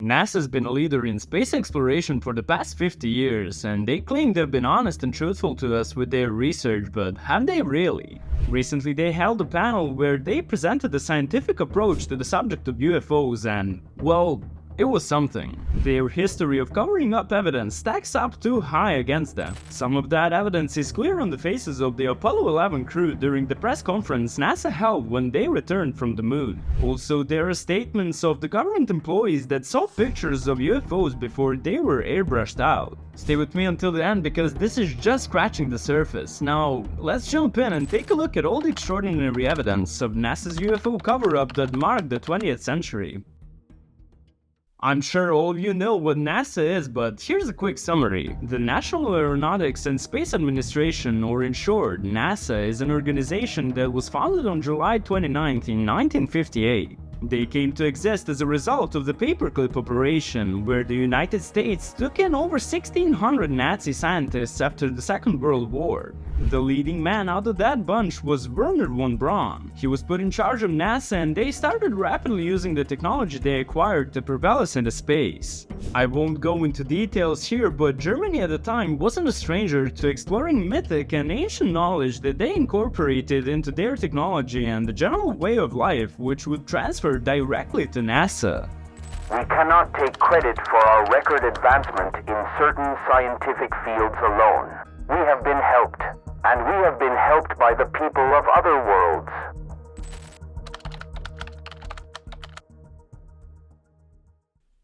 NASA's been a leader in space exploration for the past 50 years, and they claim they've been honest and truthful to us with their research, but have they really? Recently they held a panel where they presented a scientific approach to the subject of UFOs and, well, it was something. Their history of covering up evidence stacks up too high against them. Some of that evidence is clear on the faces of the Apollo 11 crew during the press conference NASA held when they returned from the moon. Also, there are statements of the government employees that saw pictures of UFOs before they were airbrushed out. Stay with me until the end because this is just scratching the surface. Now, let's jump in and take a look at all the extraordinary evidence of NASA's UFO cover-up that marked the 20th century. I'm sure all of you know what NASA is, but here's a quick summary. The National Aeronautics and Space Administration, or in short, NASA, is an organization that was founded on July 29th in 1958. They came to exist as a result of the paperclip operation, where the United States took in over 1,600 Nazi scientists after the Second World War. The leading man out of that bunch was Wernher von Braun. He was put in charge of NASA and they started rapidly using the technology they acquired to propel us into space. I won't go into details here, but Germany at the time wasn't a stranger to exploring mythic and ancient knowledge that they incorporated into their technology and the general way of life, which would transfer directly to NASA. We cannot take credit for our record advancement in certain scientific fields alone. We have been helped, and we have been helped by the people of other worlds.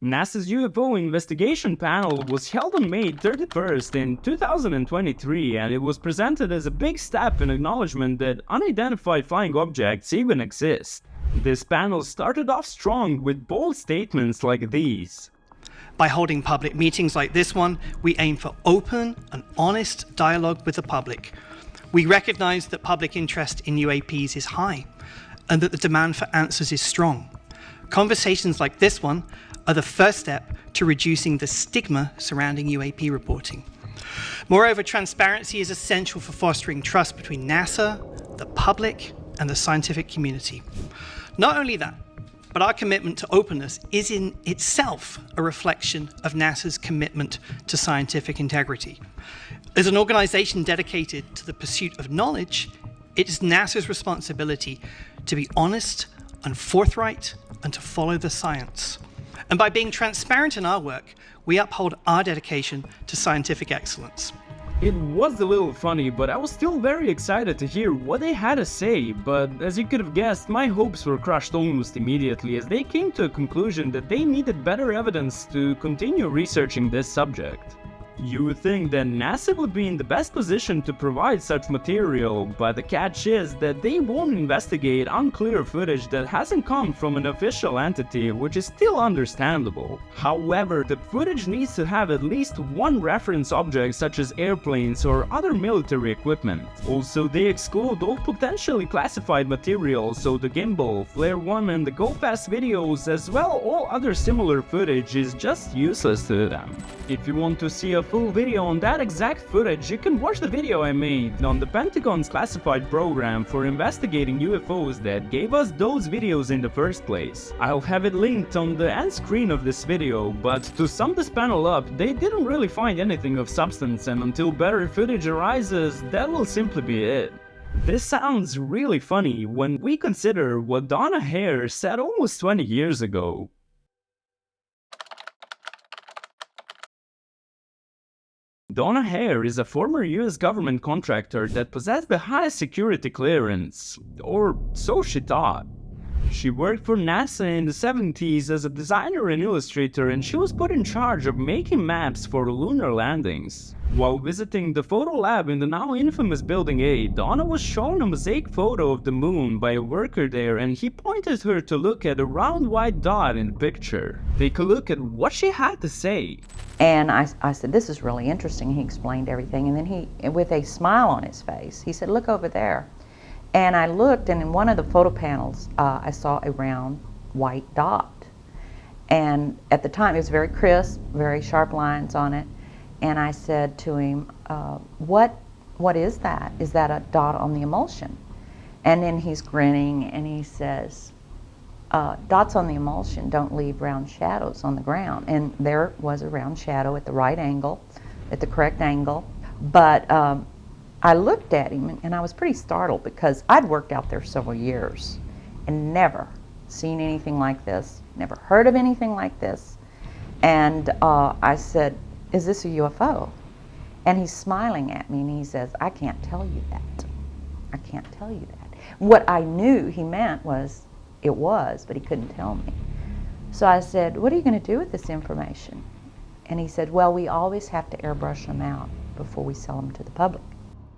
NASA's UFO Investigation Panel was held on May 31st in 2023, and it was presented as a big step in acknowledgement that unidentified flying objects even exist. This panel started off strong with bold statements like these. By holding public meetings like this one, we aim for open and honest dialogue with the public. We recognize that public interest in UAPs is high and that the demand for answers is strong. Conversations like this one are the first step to reducing the stigma surrounding UAP reporting. Moreover, transparency is essential for fostering trust between NASA, the public, and the scientific community. Not only that, but our commitment to openness is in itself a reflection of NASA's commitment to scientific integrity. As an organization dedicated to the pursuit of knowledge, it is NASA's responsibility to be honest and forthright and to follow the science. And by being transparent in our work, we uphold our dedication to scientific excellence. It was a little funny, but I was still very excited to hear what they had to say, but as you could have guessed, my hopes were crushed almost immediately as they came to a conclusion that they needed better evidence to continue researching this subject. You would think that NASA would be in the best position to provide such material, but the catch is that they won't investigate unclear footage that hasn't come from an official entity, which is still understandable. However, the footage needs to have at least one reference object such as airplanes or other military equipment. Also, they exclude all potentially classified material, so the gimbal, Flare 1 and the Go Fast videos as well all other similar footage is just useless to them. If you want to see a full video on that exact footage, you can watch the video I made on the Pentagon's classified program for investigating UFOs that gave us those videos in the first place. I'll have it linked on the end screen of this video, but to sum this panel up, they didn't really find anything of substance, and until better footage arises, that will simply be it. This sounds really funny when we consider what Donna Hare said almost 20 years ago. Donna Hare is a former US government contractor that possessed the highest security clearance, or so she thought. She worked for NASA in the 70s as a designer and illustrator, and she was put in charge of making maps for lunar landings. While visiting the photo lab in the now infamous Building A, Donna was shown a mosaic photo of the moon by a worker there, and he pointed her to look at a round white dot in the picture. Take a look at what she had to say. And I said, this is really interesting. He explained everything, and then he, with a smile on his face, he said, look over there. And I looked, and in one of the photo panels, I saw a round white dot. And at the time, it was very crisp, very sharp lines on it. And I said to him, what is that? Is that a dot on the emulsion? And then he's grinning, and he says, dots on the emulsion don't leave round shadows on the ground. And there was a round shadow at the right angle, at the correct angle. But I looked at him and I was pretty startled because I'd worked out there several years and never seen anything like this, never heard of anything like this. And I said, "Is this a UFO?" And he's smiling at me and he says, "I can't tell you that. I can't tell you that." What I knew he meant was it was, but he couldn't tell me. So I said, "What are you going to do with this information?" And he said, "Well, we always have to airbrush them out before we sell them to the public."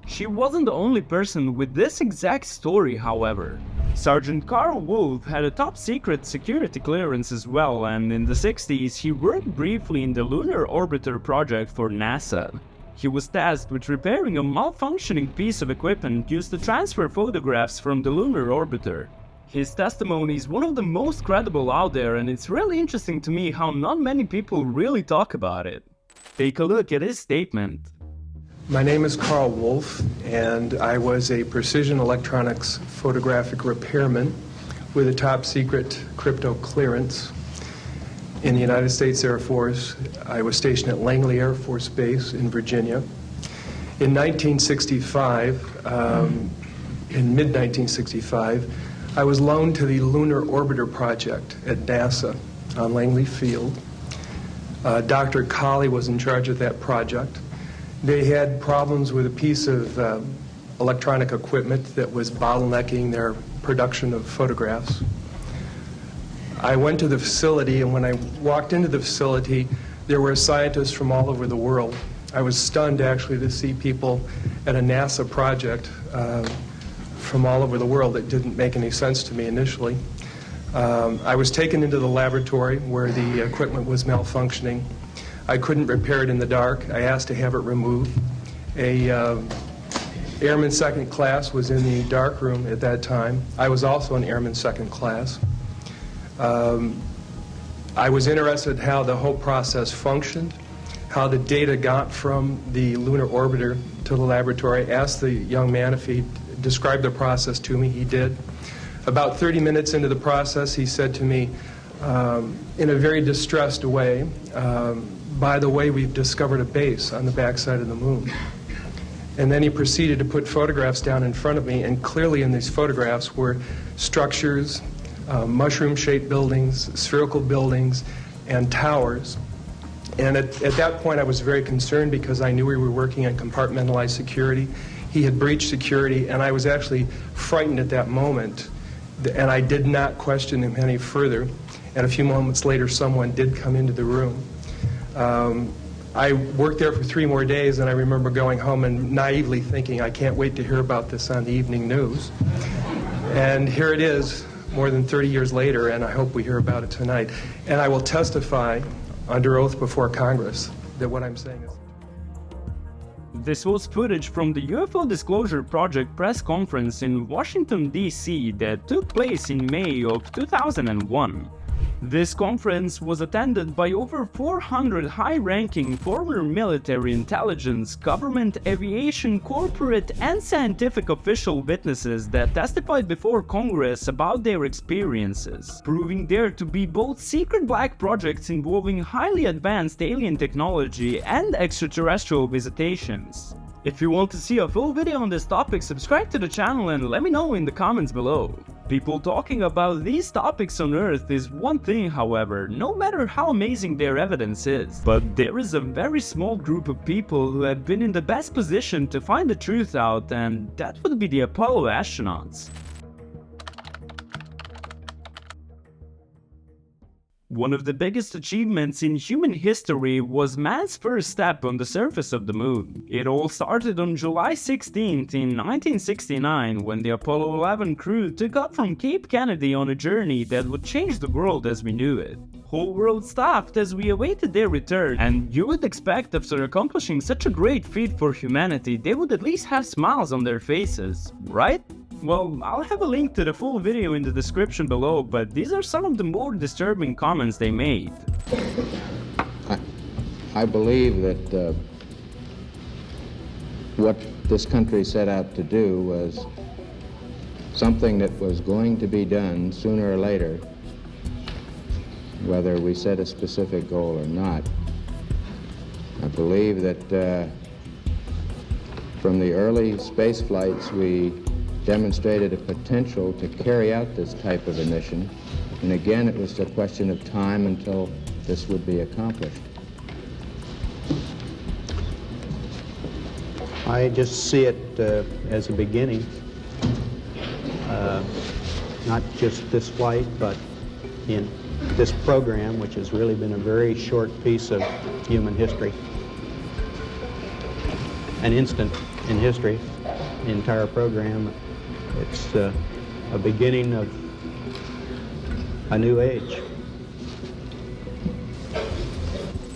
She wasn't the only person with this exact story, however. Sergeant Carl Wolf had a top secret security clearance as well, and in the 60s he worked briefly in the Lunar Orbiter project for NASA. He was tasked with repairing a malfunctioning piece of equipment used to transfer photographs from the Lunar Orbiter. His testimony is one of the most credible out there, and it's really interesting to me how not many people really talk about it. Take a look at his statement. My name is Carl Wolf, and I was a precision electronics photographic repairman with a top secret crypto clearance in the United States Air Force. I was stationed at Langley Air Force Base in Virginia. In 1965, in mid-1965, I was loaned to the Lunar Orbiter project at NASA on Langley Field. Dr. Colley was in charge of that project. They had problems with a piece of electronic equipment that was bottlenecking their production of photographs. I went to the facility, and when I walked into the facility, there were scientists from all over the world. I was stunned, actually, to see people at a NASA project from all over the world. It didn't make any sense to me initially. I was taken into the laboratory where the equipment was malfunctioning. I couldn't repair it in the dark. I asked to have it removed. A airman second class was in the dark room at that time. I was also an airman second class. I was interested in how the whole process functioned, how the data got from the lunar orbiter to the laboratory. I asked the young man if he described the process to me. He did. About 30 minutes into the process, he said to me, in a very distressed way, "By the way, we've discovered a base on the backside of the moon." And then he proceeded to put photographs down in front of me, and clearly in these photographs were structures, mushroom-shaped buildings, spherical buildings, and towers. And at that point, I was very concerned because I knew we were working on compartmentalized security. He had breached security, and I was actually frightened at that moment, and I did not question him any further. And a few moments later, someone did come into the room. I worked there for 3 more days, and I remember going home and naively thinking, I can't wait to hear about this on the evening news. And here it is, more than 30 years later, and I hope we hear about it tonight. And I will testify under oath before Congress that what I'm saying is... This was footage from the UFO Disclosure Project press conference in Washington, D.C. that took place in May of 2001. This conference was attended by over 400 high-ranking former military intelligence, government, aviation, corporate, and scientific official witnesses that testified before Congress about their experiences, proving there to be both secret black projects involving highly advanced alien technology and extraterrestrial visitations. If you want to see a full video on this topic, subscribe to the channel and let me know in the comments below. People talking about these topics on Earth is one thing, however, no matter how amazing their evidence is. But there is a very small group of people who have been in the best position to find the truth out, and that would be the Apollo astronauts. One of the biggest achievements in human history was man's first step on the surface of the moon. It all started on July 16th in 1969 when the Apollo 11 crew took off from Cape Kennedy on a journey that would change the world as we knew it. Whole world stopped as we awaited their return, and you would expect after accomplishing such a great feat for humanity, they would at least have smiles on their faces, right? Well, I'll have a link to the full video in the description below, but these are some of the more disturbing comments they made. I believe that what this country set out to do was something that was going to be done sooner or later whether we set a specific goal or not. I believe that from the early space flights, we demonstrated a potential to carry out this type of a mission. And again, it was a question of time until this would be accomplished. I just see it as a beginning, not just this flight, but in this program, which has really been a very short piece of human history, an instant in history, the entire program. It's a beginning of a new age.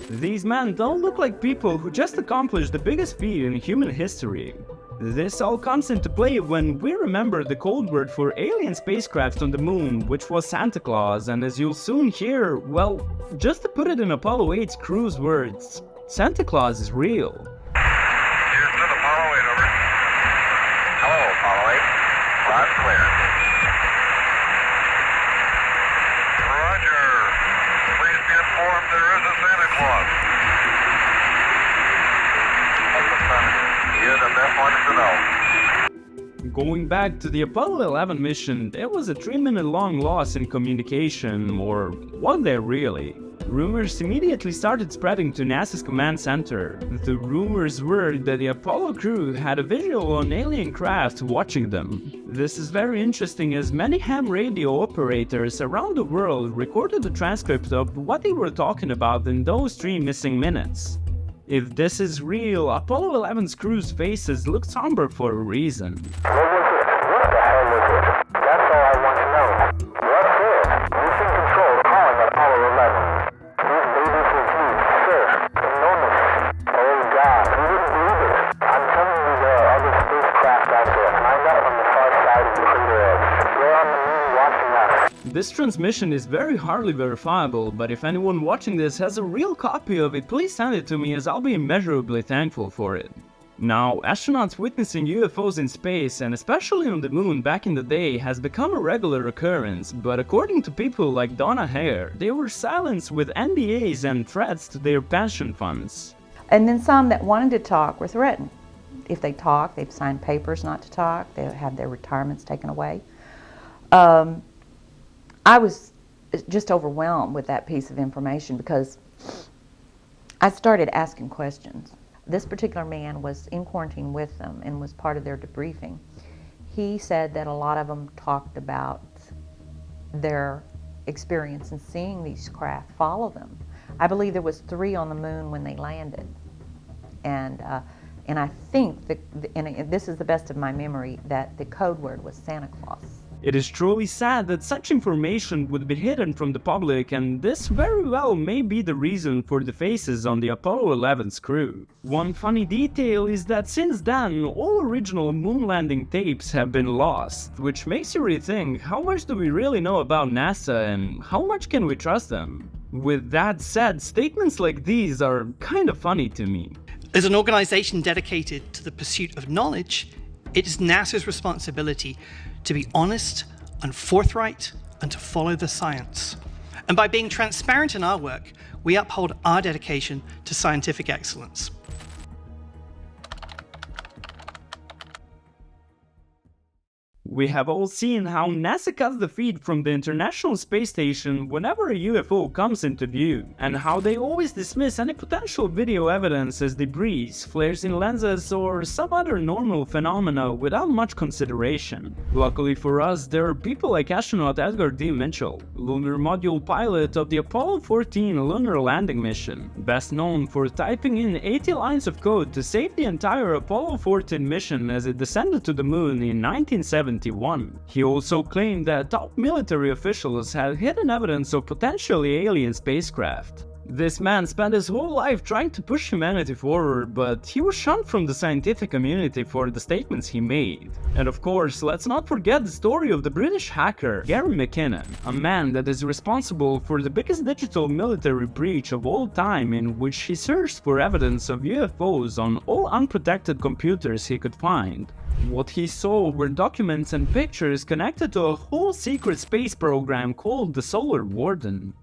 These men don't look like people who just accomplished the biggest feat in human history. This all comes into play when we remember the code word for alien spacecraft on the moon, which was Santa Claus, and as you'll soon hear, well, just to put it in Apollo 8's crew's words, Santa Claus is real. Houston, Apollo 8, over. Hello, Apollo 8. Loud clear. Roger. Please be informed there is a Santa Claus. You the best ones to know. Going back to the Apollo 11 mission, there was a 3-minute long loss in communication, or was there really? Rumors immediately started spreading to NASA's command center. The rumors were that the Apollo crew had a visual on alien craft watching them. This is very interesting as many ham radio operators around the world recorded a transcript of what they were talking about in those 3 missing minutes. If this is real, Apollo 11's crew's faces look somber for a reason. What was it? What the hell was it? That's all I want to know. What's it? Mission Control calling Apollo 11. These babies were huge, sir. Enormous. Oh God, you wouldn't believe it. I'm telling you there are other spacecraft out there, lined up on the far side of the crater edge. They're on the moon watching us. This transmission is very hardly verifiable, but if anyone watching this has a real copy of it, please send it to me as I'll be immeasurably thankful for it. Now, astronauts witnessing UFOs in space, and especially on the moon back in the day, has become a regular occurrence, but according to people like Donna Hare, they were silenced with NDAs and threats to their pension funds. And then some that wanted to talk were threatened. If they talk, they've signed papers not to talk. They have their retirements taken away. I was just overwhelmed with that piece of information because I started asking questions. This particular man was in quarantine with them and was part of their debriefing. He said that a lot of them talked about their experience in seeing these craft follow them. I believe there was 3 on the moon when they landed. And I think, and this is the best of my memory, that the code word was Santa Claus. It is truly sad that such information would be hidden from the public, and this very well may be the reason for the faces on the Apollo 11's crew. One funny detail is that since then, all original moon landing tapes have been lost, which makes you rethink how much do we really know about NASA and how much can we trust them? With that said, statements like these are kind of funny to me. As an organization dedicated to the pursuit of knowledge, it is NASA's responsibility to be honest and forthright and to follow the science. And by being transparent in our work, we uphold our dedication to scientific excellence. We have all seen how NASA cuts the feed from the International Space Station whenever a UFO comes into view, and how they always dismiss any potential video evidence as debris, flares in lenses, or some other normal phenomena without much consideration. Luckily for us, there are people like astronaut Edgar D. Mitchell, lunar module pilot of the Apollo 14 lunar landing mission, best known for typing in 80 lines of code to save the entire Apollo 14 mission as it descended to the moon in 1971. He also claimed that top military officials had hidden evidence of potentially alien spacecraft. This man spent his whole life trying to push humanity forward, but he was shunned from the scientific community for the statements he made. And of course, let's not forget the story of the British hacker Gary McKinnon, a man that is responsible for the biggest digital military breach of all time, in which he searched for evidence of UFOs on all unprotected computers he could find. What he saw were documents and pictures connected to a whole secret space program called the Solar Warden.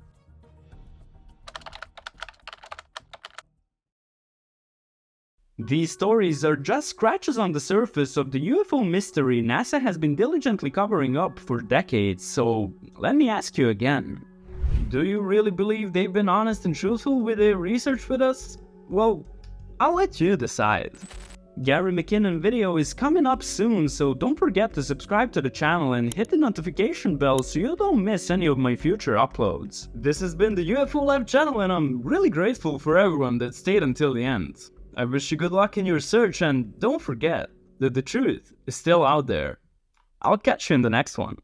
These stories are just scratches on the surface of the UFO mystery NASA has been diligently covering up for decades, so let me ask you again. Do you really believe they've been honest and truthful with their research with us? Well, I'll let you decide. Gary McKinnon video is coming up soon, so don't forget to subscribe to the channel and hit the notification bell so you don't miss any of my future uploads. This has been the UFO Lab channel, and I'm really grateful for everyone that stayed until the end. I wish you good luck in your search, and don't forget that the truth is still out there. I'll catch you in the next one.